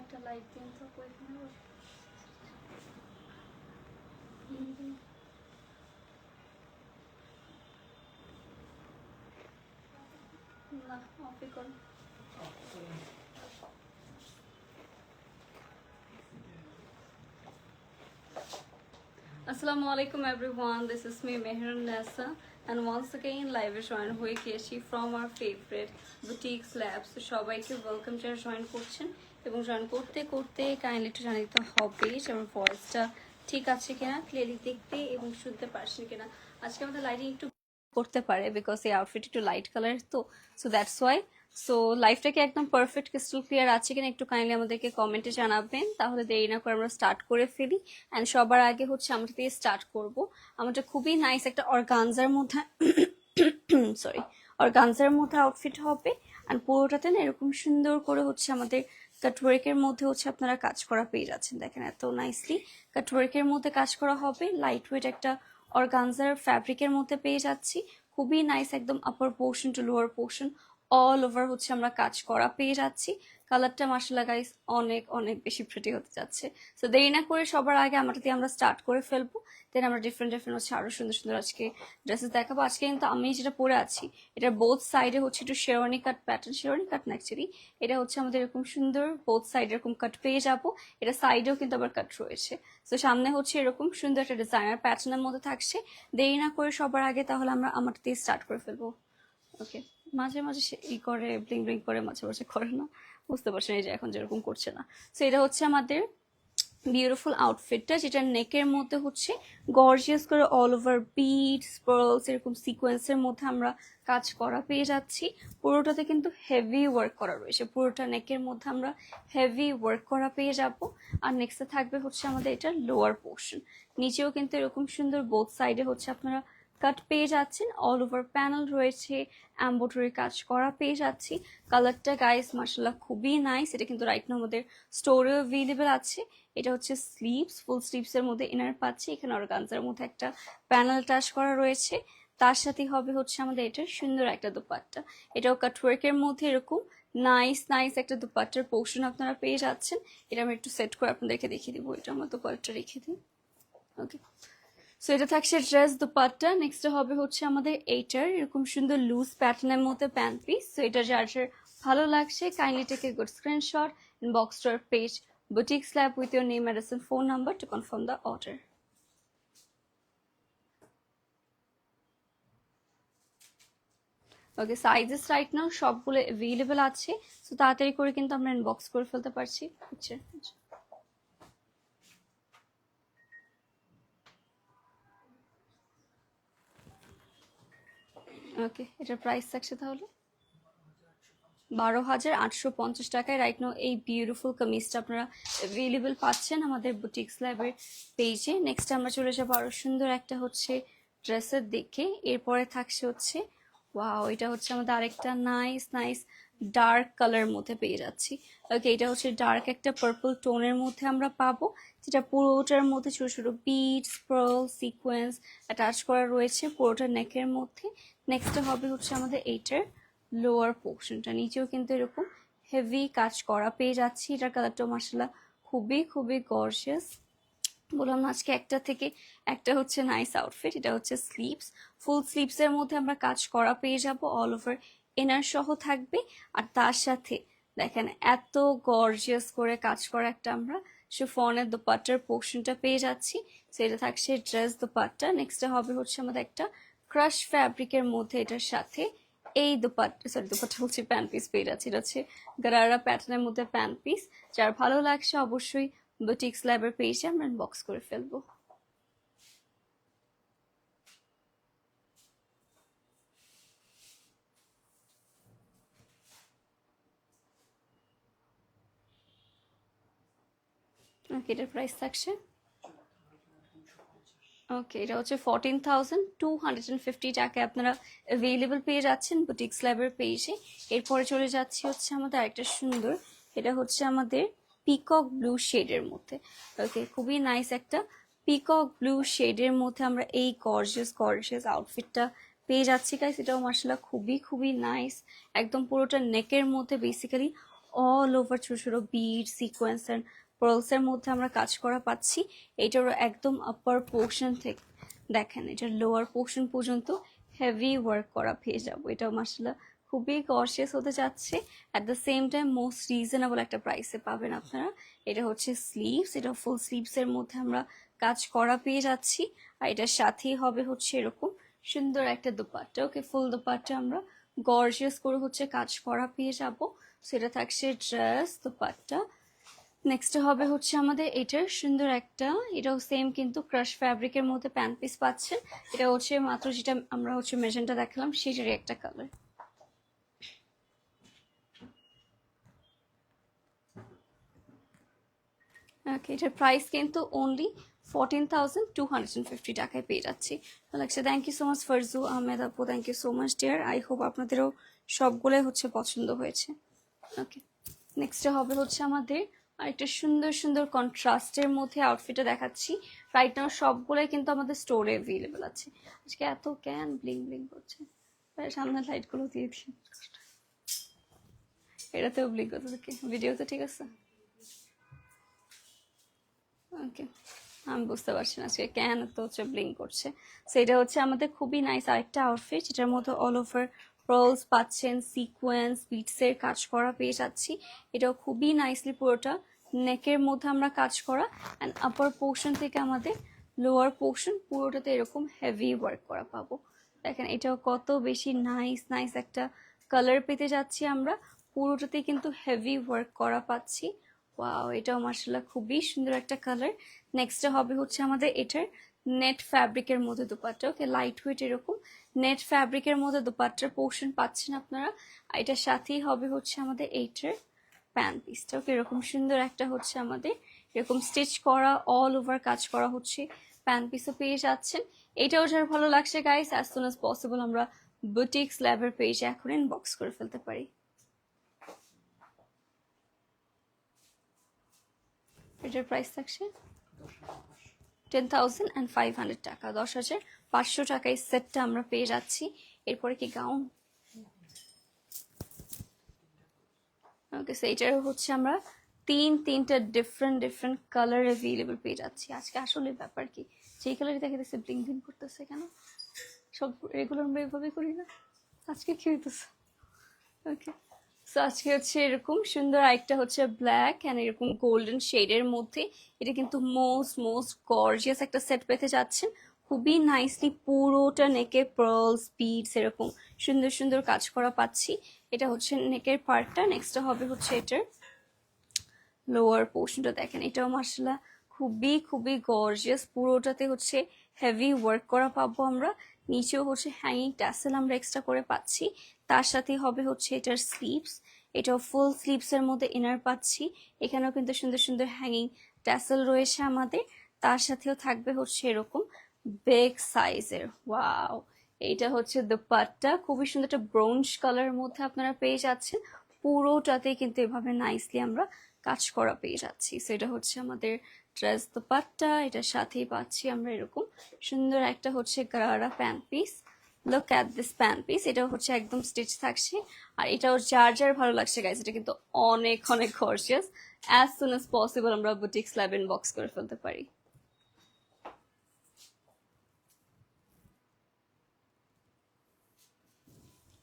একটা লাইট দিন তো ওইখানে না অফই করুন। Assalamu alaikum everyone, this is me Mehrun Nessa and once again live join হয়ে গিয়েছি from our favorite boutique slabs। তো সবাইকে ওয়েলকাম যারা জয়েন করছেন এবং জয়েন করতে করতে কাইন্ডলি একটু জানিয়ে দিতে হবে যে আমার ভয়েসটা ঠিক আছে কিনা, ক্লিয়ারলি দেখতে এবং শুনতে পারছেন কিনা। আজকে আমাদের লাইটিং একটু করতে পারে বিকজ এই আউটফিট একটু লাইট কালারের, তো সো দ্যাটস ওয়াই। সো লাইফটাকে একদম পারফেক্ট ক্রিস্টাল ক্লিয়ার আছে কিনা একটু কাইন্ডলি আমাদেরকে কমেন্টে জানাবেন, তাহলে দেরি না করে আমরা স্টার্ট করে ফেলি। অ্যান্ড সবার আগে হচ্ছে আমরা দিয়ে স্টার্ট করব। আমাদের খুবই নাইস একটা অর্গানজার মধ্যে সরি অর্গানজার মধ্যে আউটফিট হবে। অ্যান্ড পুরোটাতে না এরকম সুন্দর করে হচ্ছে আমাদের কাটওয়ার্কের মধ্যে হচ্ছে আপনারা কাজ করা পেয়ে যাচ্ছেন। দেখেন এত নাইসলি কাটওয়ার্কের মধ্যে কাজ করা হবে, লাইট ওয়েট একটা অর্গানজার ফ্যাব্রিকের মধ্যে পেয়ে যাচ্ছি। খুবই নাইস, একদম upper portion to lower portion all over হচ্ছে আমরা কাজ করা পেয়ে যাচ্ছি। কালারটা মাশাআল্লাহ গাইস অনেক অনেক বেশি প্রিটি হতে যাচ্ছে। সো দেরি না করে সবার আগে আমাদের দিয়ে আমরা স্টার্ট করে ফেলবো, দেন আমরা ডিফারেন্ট হচ্ছে আরো সুন্দর সুন্দর আজকে ড্রেসেস দেখাবো। আজকে কিন্তু আমি যেটা পরে আছি এটার বোথ সাইডে হচ্ছে একটু শেরওয়ানি কাট প্যাটার্ন, শেরওয়ানি কাট না অ্যাকচুয়ালি, এটা হচ্ছে আমাদের এরকম সুন্দর বোথ সাইড এরকম কাট পেয়ে যাবো। এটা সাইডেও কিন্তু আবার কাট রয়েছে। তো সামনে হচ্ছে এরকম সুন্দর একটা ডিজাইনার প্যাটার্নের মধ্যে থাকছে। দেরি না করে সবার আগে তাহলে আমরা আমার দিয়ে স্টার্ট করে ফেলবো। ওকে, মাঝে মাঝে সে ই করে ব্লিং ব্লিং করে, মাঝে মাঝে করে না, বুঝতে পারছেন এই যে এখন যেরকম করছে না। সো এটা হচ্ছে আমাদের বিউটিফুল আউটফিটটা, যেটা নেকের মধ্যে হচ্ছে গর্জিয়াস করে অল ওভার বিডস পার্লস এরকম সিকোয়েন্সের মধ্যে আমরা কাজ করা পেয়ে যাচ্ছি। পুরোটাতে কিন্তু হেভি ওয়ার্ক করা রয়েছে, পুরোটা নেকের মধ্যে আমরা হেভি ওয়ার্ক করা পেয়ে যাব। আর নেক্সটে থাকবে হচ্ছে আমাদের এটা লোয়ার পোর্শন, নিচেও কিন্তু এরকম সুন্দর বোথ সাইডে হচ্ছে আপনারা কাট পেয়ে যাচ্ছেন। অল ওভার প্যানেল রয়েছে, এমব্রয়ডারি কাজ করা পেয়ে যাচ্ছি। কালারটা গাইস মাশাআল্লাহ খুবই নাইস। এটা কিন্তু রাইট নাও আমাদের স্টোরেও অ্যাভেলেবল আছে। এটা হচ্ছে স্লিভস, ফুল স্লিভসের মধ্যে ইনার পাচ্ছি, এখানে অর্গানজার মধ্যে একটা প্যানেল টাচ করা রয়েছে। তার সাথে হবে হচ্ছে আমাদের এটা সুন্দর একটা দুপাট্টা, এটাও কাটওয়ার্কের মধ্যে এরকম নাইস নাইস একটা দুপাট্টার পোর্শন আপনারা পেয়ে যাচ্ছেন। এটা আমি একটু সেট করে আপনাদেরকে দেখিয়ে দিব, এটা আমার দুপাট্টা রেখে দিই। ওকে, সো এটা থাকছে ড্রেস দুপাট্টা। নেক্সট হবে হচ্ছে আমাদের এইটার এরকম সুন্দর লুজ প্যাটার্নের মধ্যে প্যান্ট পিস। সো এটা যার যার ভালো লাগছে kindly take a good screenshot, inbox to our page Boutique Slab with your name, address and phone number to confirm the order. Okay, sizes right now সবগুলো অ্যাভেলেবল আছে। So তাড়াতাড়ি করে কিন্তু আমরা ইনবক্স করে ফেলতে পারছি। আচ্ছা ওকে, এটার প্রাইস থাকছে তাহলে 12,850 টাকায়। রাইট নাও এই বিউটিফুল কামিজটা আপনারা অ্যাভেলেবল পাচ্ছেন আমাদের বুটিক স্ল্যাবের পেজে। নেক্সট আমরা চলে যাবো আরো সুন্দর একটা হচ্ছে ড্রেসের দিকে। এরপরে থাকছে হচ্ছে ওয়াও, এটা হচ্ছে আমাদের আরেকটা নাইস নাইস ডার্ক কালার মধ্যে পেয়ে যাচ্ছি। ওকে, এটা হচ্ছে ডার্ক একটা পার্পল টোনের মধ্যে আমরা পাবো, যেটা পুরোটার মধ্যে ছোট ছোট বিডস পার্ল সিকোয়েন্স অ্যাটাচ করা রয়েছে পুরোটা নেকের মধ্যে। নেক্সট হবে হচ্ছে আমাদের এইটার লোয়ার পোর্শনটা, নিচেও কিন্তু এরকম হেভি কাজ করা পেয়ে যাচ্ছি। এটার কালারটা মাশাআল্লাহ খুবই খুবই গর্জিয়াস। বললাম না আজকে একটা থেকে একটা হচ্ছে নাইস আউটফিট। এটা হচ্ছে স্লিভস, ফুল স্লিভসের মধ্যে আমরা কাজ করা পেয়ে যাব, অল ওভার ইনার সহ থাকবে। আর তার সাথে দেখেন এত গর্জিয়াস করে কাজ করা একটা আমরা শিফনের দোপাট্টার পোর্শনটা পেয়ে যাচ্ছি। সেটা থাকছে ড্রেস দোপাট্টা। নেক্সট হবে হচ্ছে আমাদের একটা ক্রাশ ফ্যাব্রিকের মধ্যে এটার সাথে এই দুপাট্টা বলছি প্যান্ট পিস পেয়ে যাচ্ছি। এটা হচ্ছে গারারা প্যাটার্নের মধ্যে প্যান্ট পিস। যার ভালো লাগছে অবশ্যই বুটিক স্ল্যাবের পেজে আমরা বক্স করে ফেলবো। ওকে, এটার প্রাইস থাকছে ওকে, এটা হচ্ছে 14,250 টাকায় আপনারা অ্যাভেলেবল পেয়ে যাচ্ছেন বুটিক স্ল্যাবের পেজে। এরপরে চলে যাচ্ছি হচ্ছে আমাদের আরেকটা সুন্দর, এটা হচ্ছে আমাদের পিকক ব্লু শেডের মধ্যে। ওকে, খুবই নাইস একটা পিকক ব্লু শেডের মধ্যে আমরা এই গর্জিয়াস গর্জিয়াস আউটফিটটা পেয়ে যাচ্ছি গাইস। এটাও মাশাআল্লাহ খুবই খুবই নাইস, একদম পুরোটা নেকের মধ্যে বেসিক্যালি অল ওভার ছোট ছোট বিড সিকোয়েন্স অ্যান্ড পার্লসের মধ্যে আমরা কাজ করা পাচ্ছি। এটারও একদম আপার পোর্শন থেকে দেখেন এটার লোয়ার পোর্শন পর্যন্ত হেভি ওয়ার্ক করা পেয়ে যাবো। এটাও মাসাল্লাহ খুবই গর্জিয়াস হতে যাচ্ছে, at the same time most reasonable একটা প্রাইসে পাবেন আপনারা। এটা হচ্ছে স্লিভস, এটা ফুল স্লিভসের মধ্যে আমরা কাজ করা পেয়ে যাচ্ছি, আর এটার সাথেই হবে হচ্ছে এরকম সুন্দর একটা দুপাট্টা। ওকে, ফুল দুপাট্টা আমরা গর্জিয়াস করে হচ্ছে কাজ করা পেয়ে যাব। সেটা থাকছে ড্রেস দুপাট্টা। নেক্সট হবে হচ্ছে আমাদের এটার সুন্দর একটা, এটাও সেম কিন্তু ক্রাশ ফ্যাব্রিকের মধ্যে প্যান্ট পিস পাচ্ছেন। এটা হচ্ছে মাত্র যেটা আমরা হচ্ছে মেজেন্টা দেখালাম সেটারই একটা কালার। ওকে, এটার প্রাইস কিন্তু অনলি 14,250 টাকায় পেয়ে যাচ্ছি। লাগছে। Thank you so much Farzu Ahmed আপু, thank you so much dear. I hope আপনাদেরও সবগুলোই হচ্ছে পছন্দ হয়েছে। ওকে, নেক্সটে হবে হচ্ছে আমাদের আরেকটা সুন্দর সুন্দর কন্ট্রাস্টের মধ্যে আউটফিটটা দেখাচ্ছি। রাইট নাও সবগুলোই কিন্তু আমাদের স্টোরে অ্যাভেলেবেল আছে। আজকে এত ক্যান ব্লিং ব্লিং করছে, সামনের লাইটগুলো দিয়ে দিন। এটাতেও ব্লিং করতে থাকে, ভিডিওতে ঠিক আছে। ওকে, আমি বুঝতে পারছি না আজকে কেন তো হচ্ছে ব্লিং করছে। সেটা হচ্ছে আমাদের খুবই নাইস আরেকটা আউটফিট, যেটার মধ্যে অল ওভার পার্লস পাচ্ছেন, সিকোয়েন্স বিটসের কাজ করা পেয়ে যাচ্ছি। এটাও খুবই নাইসলি পুরোটা নেকের মধ্যে আমরা কাজ করা, অ্যান্ড আপার পোর্শন থেকে আমাদের লোয়ার পোর্শন পুরোটাতে এরকম হেভি ওয়ার্ক করা পাবো। দেখেন এটাও কত বেশি নাইস নাইস একটা কালার পেতে যাচ্ছি আমরা, পুরোটাতে কিন্তু হেভি ওয়ার্ক করা পাচ্ছি। ওয়াও, এটাও মার্শাল্লাহ খুবই সুন্দর একটা কালার। নেক্সটে হবে হচ্ছে আমাদের এটার নেট ফ্যাব্রিকের মধ্যে দুপাট্টা। ওকে, লাইট ওয়েট এরকম নেট ফ্যাব্রিকের মধ্যে দুপাট্টার পোর্শন পাচ্ছেন আপনারা। এটার সাথেই হবে হচ্ছে আমাদের এইটার প্যান্ট পিসটা। ওকে, এরকম সুন্দর একটা হচ্ছে আমাদের এরকম স্টিচ করা অল ওভার কাজ করা হচ্ছে প্যান্ট পিসও পেয়ে যাচ্ছেন। এটাও যার ভালো লাগছে guys, as soon as possible আমরা বুটিক্স ল্যাবের পেজে এখন ইনবক্স করে ফেলতে পারি। এটার প্রাইস থাকছে 10,500 টাকা, 10,500 টাকায় সেটটা আমরা পেয়ে যাচ্ছি। এরপরে কি গাউন? ওকে, সেইটার হচ্ছে আমরা তিনটা ডিফারেন্ট কালার অ্যাভেলেবল পেয়ে যাচ্ছি। আজকে আসলে ব্যাপার কি, যেই কালারই দেখে দিচ্ছে ব্লিং ব্লিং করতেছে কেন? সব রেগুলার আমরা এভাবে করি না, আজকে কি হইতেছে? ওকে, সো আজকে হচ্ছে এরকম সুন্দর আরেকটা হচ্ছে ব্ল্যাক অ্যান্ড এরকম গোল্ডেন শেডের মধ্যে। এটা কিন্তু মোস্ট গর্জিয়াস একটা সেট পেতে যাচ্ছেন, খুবই নাইসলি পুরোটা নেকে পার্লস বিডস এরকম সুন্দর সুন্দর কাজ করা পাচ্ছি। এটা হচ্ছে নেকের পার্টটা। নেক্সট হবে হচ্ছে এটার লোয়ার পোর্শনটা। দেখেন এটাও মার্শাল্লাহ খুবই গর্জিয়াস, পুরোটাতে হচ্ছে হেভি ওয়ার্ক করা পাবো আমরা। নিচেও হচ্ছে হ্যাঙ্গিং ট্যাসেল আমরা এক্সট্রা করে পাচ্ছি। তার সাথে হবে হচ্ছে এটার স্লিভস, এটাও ফুল স্লিভসের মধ্যে ইনার পাচ্ছি। এখানেও কিন্তু সুন্দর সুন্দর হ্যাঙ্গিং ট্যাসেল রয়েছে আমাদের। তার সাথেও থাকবে হচ্ছে এরকম বিগ সাইজের। ওয়াও, এইটা হচ্ছে দুপাট্টা, খুবই সুন্দর একটা ব্রাউনিশ কালারের মধ্যে আপনারা পেয়ে যাচ্ছেন। পুরোটাতেই কিন্তু এভাবে নাইসলি আমরা কাজ করা পেয়ে যাচ্ছি। সেটা হচ্ছে আমাদের ড্রেস দুপাট্টা, এটার সাথেই পাচ্ছি আমরা এরকম সুন্দর একটা হচ্ছে gharara pant piece. Look at this pant piece, এটাও হচ্ছে একদম স্টিচ থাকছে। আর এটাও যার ভালো লাগছে গাইজ, এটা কিন্তু অনেক gorgeous. As soon as possible আমরা বুটিক্স ল্যাব ইনবক্স করে ফেলতে পারি।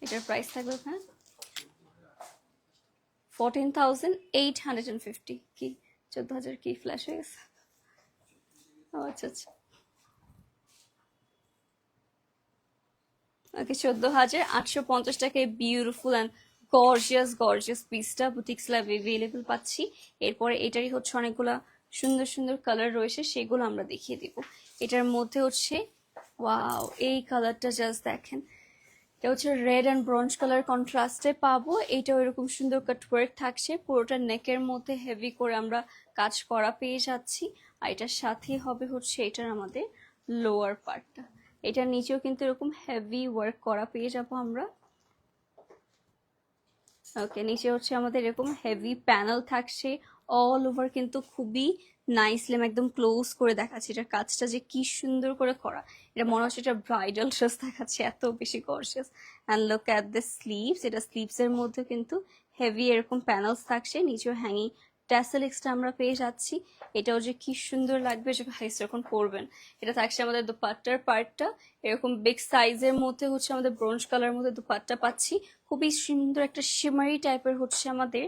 এটার প্রাইস থাকবে হ্যাঁ 14,850। কি 14,000 কি ফ্ল্যাশ হয়ে গেছে? আচ্ছা ওকে, 14,850 টাকায় বিউটিফুল অ্যান্ড গর্জিয়াস পিসটা বুটিক্স ল্যাব অ্যাভেলেবল পাচ্ছি। এরপরে এটারই হচ্ছে অনেকগুলা সুন্দর কালার রয়েছে, সেগুলো আমরা দেখিয়ে দিব। এটার মধ্যে হচ্ছে ওয়াও, এই কালারটা জাস্ট দেখেন, এটা হচ্ছে রেড অ্যান্ড ব্রঞ্জ কালার কন্ট্রাস্টে পাবো। এইটাও এরকম সুন্দর কাটওয়ার্ক থাকছে, পুরোটা নেকের মধ্যে হেভি করে আমরা কাজ করা পেয়ে যাচ্ছি। আর এটার সাথে হবে হচ্ছে এটার আমাদের লোয়ার পার্টটা, এটার নিচেও কিন্তু এরকম হেভি ওয়ার্ক করা পেয়ে যাবো আমরা। ওকে, নিচে হচ্ছে আমাদের এরকম হেভি প্যানেল থাকছে অল ওভার, কিন্তু খুবই নাইসলি আমি একদম ক্লোজ করে দেখাচ্ছি এটার কাজটা যে কি সুন্দর করে করা। এটা মনে হচ্ছে এটা ব্রাইডাল ড্রেস দেখাচ্ছে, এত বেশি gorgeous. And look at the sleeves, এটা স্লিভস এর মধ্যে কিন্তু হেভি এরকম প্যানেলস থাকছে, নিচেও হ্যাঙ্গিং ট্যাসেল এক্সট্রা আমরা পেয়ে যাচ্ছি। এটাও যে কি সুন্দর লাগবে যে ভাইস যখন পরবেন। এটা থাকছে আমাদের দুপাট্টার পার্টটা, এরকম বিগ সাইজের মধ্যে হচ্ছে আমাদের ব্রোঞ্জ কালার মধ্যে দুপাট্টা পাচ্ছি। খুবই সুন্দর একটা শিমারি টাইপের হচ্ছে আমাদের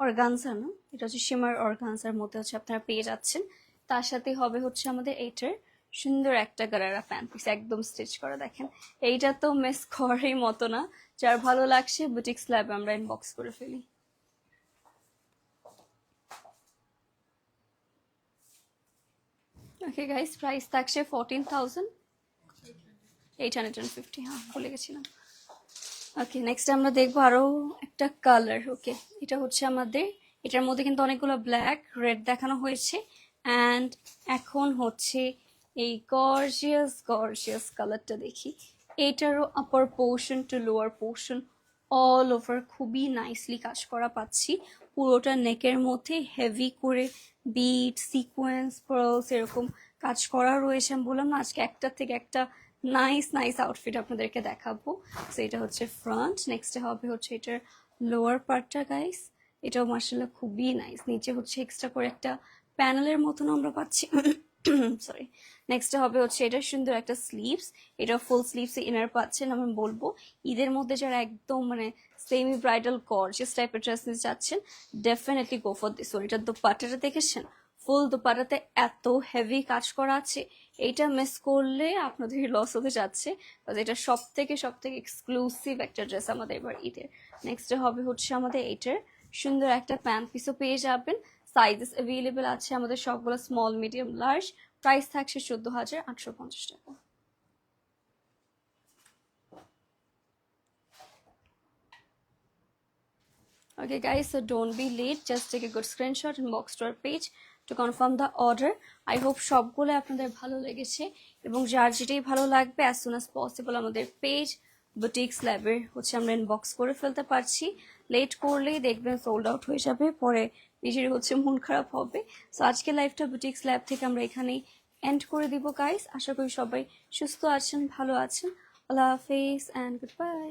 অর্গানজা, না এটা হচ্ছে শিমার অর্গানজার মধ্যে হচ্ছে আপনারা পেয়ে যাচ্ছেন। তার সাথে হবে হচ্ছে আমাদের এইটার সুন্দর একটা গারারা প্যান্ট পিস একদম স্টিচ করা। দেখেন এইটা তো মিস করারই মতো না, যার ভালো লাগছে বুটিক স্ল্যাব আমরা ইনবক্স করে ফেলি। ওকে গাইস, প্রাইস থাকছে 14,850। হ্যাঁ ভুলে গেছিলাম। ওকে নেক্সট আমরা দেখবো আরো একটা কালার। ওকে এটা হচ্ছে আমাদের, এটার মধ্যে কিন্তু অনেকগুলো ব্ল্যাক রেড দেখানো হয়েছে। অ্যান্ড এখন হচ্ছে এই গর্জিয়াস গর্জিয়াস কালারটা দেখি। এটারও upper portion to lower portion all over খুবই নাইসলি কাজ করা পাচ্ছি। পুরোটা নেকের মধ্যে হেভি করে বিট সিকোয়েন্স পার্লস এরকম কাজ করা রয়েছে। আমি বললাম না আজকে একটা থেকে একটা নাইস নাইস আউটফিট আপনাদেরকে দেখাবো। সো এটা হচ্ছে ফ্রন্ট, নেক্সটে হবে হচ্ছে এটার লোয়ার পার্টটা গাইস। এটাও মার্শাল্লাহ খুবই নাইস, নিচে হচ্ছে এক্সট্রা করে একটা প্যানেলের মতন আমরা পাচ্ছি। সরি। নেক্সটে হবে হচ্ছে এটা সুন্দর একটা স্লিভস, এটা ফুল স্লিভস ইনার পাচ্ছেন। আমি বলবো ঈদের মধ্যে যারা একদম মানে সেমি ব্রাইডাল গর্জিয়াস টাইপের ড্রেস নিতে চাচ্ছেন definitely go for this one. এটার দোপাট্টাটা দেখেছেন, ফুল দোপাট্টাতে এত হেভি কাজ করা আছে, এইটা মিস করলে আপনাদের লস হতে যাচ্ছে। এটা সব থেকে এক্সক্লুসিভ একটা ড্রেস আমাদের এবার ঈদের। নেক্সটে হবে হচ্ছে আমাদের এইটার সুন্দর একটা প্যান্ট পিসও পেয়ে যাবেন। সাইজেস অ্যাভেলেবেল আছে আমাদের সবগুলো স্মল মিডিয়াম লার্জ। প্রাইস থাকছে 14,850 টাকা। Okay guys, so don't be late, just take a good screenshot and box to our page to confirm the order. I hope সবগুলো আপনাদের ভালো লেগেছে এবং যার যেটাই ভালো লাগবে as soon as possible আমাদের পেজ বুটিক স্ল্যাবের হচ্ছে আমরা ইনবক্স করে ফেলতে পারছি। লেট করলেই দেখবেন সোল্ড আউট হয়ে যাবে, পরে নিজের হচ্ছে মন খারাপ হবে। সো আজকে লাইভটা বুটিক স্ল্যাব থেকে আমরা এখানেই এন্ড করে দিব গাইস। আশা করি সবাই সুস্থ আছেন, ভালো আছেন। আল্লাহ হাফেজ অ্যান্ড গুড বাই।